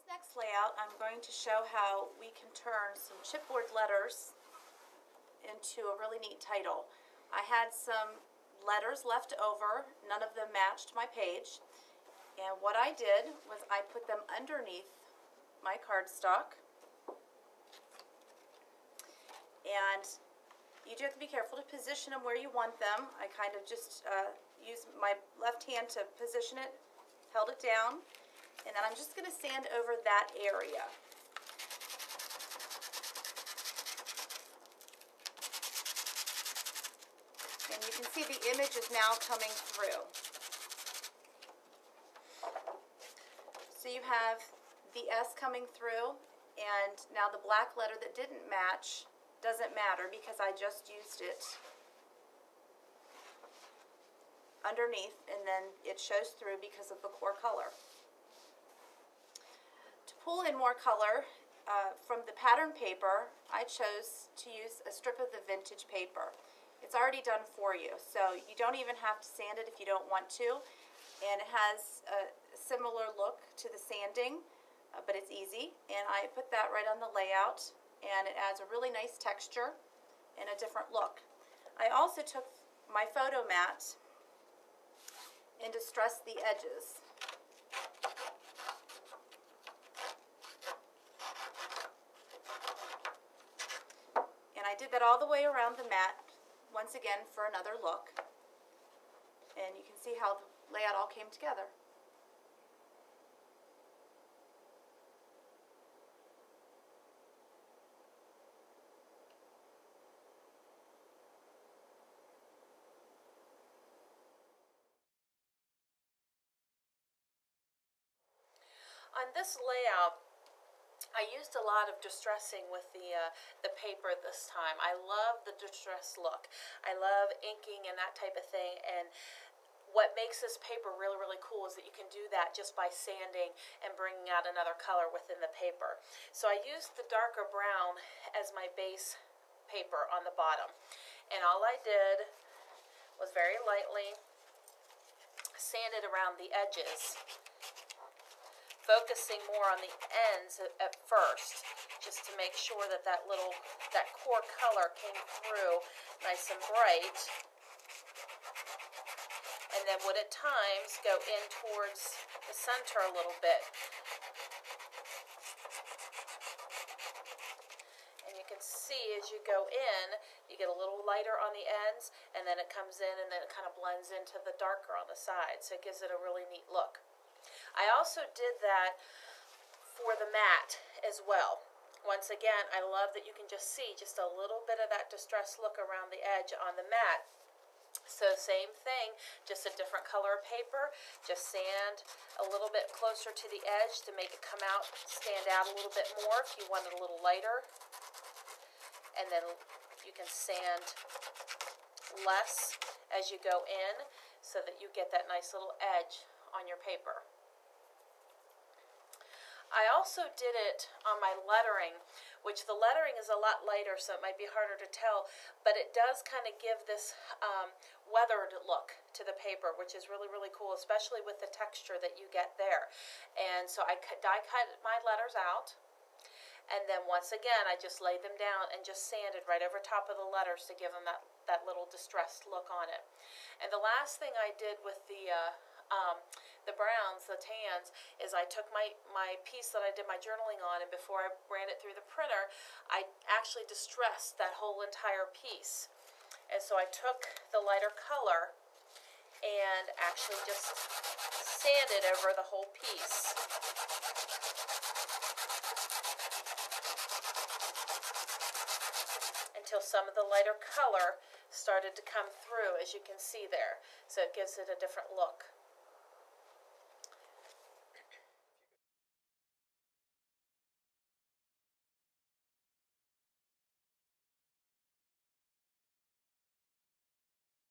Next layout, I'm going to show how we can turn some chipboard letters into a really neat title. I had some letters left over, none of them matched my page, and what I did was I put them underneath my cardstock, and you do have to be careful to position them where you want them. I kind of just used my left hand to position it, held it down, and then I'm just going to sand over that area. And you can see the image is now coming through. So you have the S coming through, and now the black letter that didn't match doesn't matter because I just used it underneath, and then it shows through because of the core color. To pull in more color from the pattern paper, I chose to use a strip of the vintage paper. It's already done for you, so you don't even have to sand it if you don't want to, and it has a similar look to the sanding, but it's easy, and I put that right on the layout, and it adds a really nice texture and a different look. I also took my photo mat and distressed the edges. And I did that all the way around the mat, once again for another look. And you can see how the layout all came together. On this layout, I used a lot of distressing with the paper this time. I love the distress look. I love inking and that type of thing, and what makes this paper really, really cool is that you can do that just by sanding and bringing out another color within the paper. So I used the darker brown as my base paper on the bottom, and all I did was very lightly sand it around the edges, focusing more on the ends at first, just to make sure that that core color came through nice and bright, and then would at times go in towards the center a little bit. And you can see as you go in, you get a little lighter on the ends, and then it comes in and then it kind of blends into the darker on the side, so it gives it a really neat look. I also did that for the mat as well. Once again, I love that you can just see just a little bit of that distressed look around the edge on the mat. So same thing, just a different color of paper, just sand a little bit closer to the edge to make it come out, stand out a little bit more if you want it a little lighter. And then you can sand less as you go in so that you get that nice little edge on your paper. I also did it on my lettering, which the lettering is a lot lighter, so it might be harder to tell, but it does kind of give this weathered look to the paper, which is really, really cool, especially with the texture that you get there. And so I die cut my letters out, and then once again I just laid them down and just sanded right over top of the letters to give them that little distressed look on it. And the last thing I did with the browns, the tans, is I took my piece that I did my journaling on, and before I ran it through the printer, I actually distressed that whole entire piece. And so I took the lighter color and actually just sanded over the whole piece. Until some of the lighter color started to come through, as you can see there. So it gives it a different look.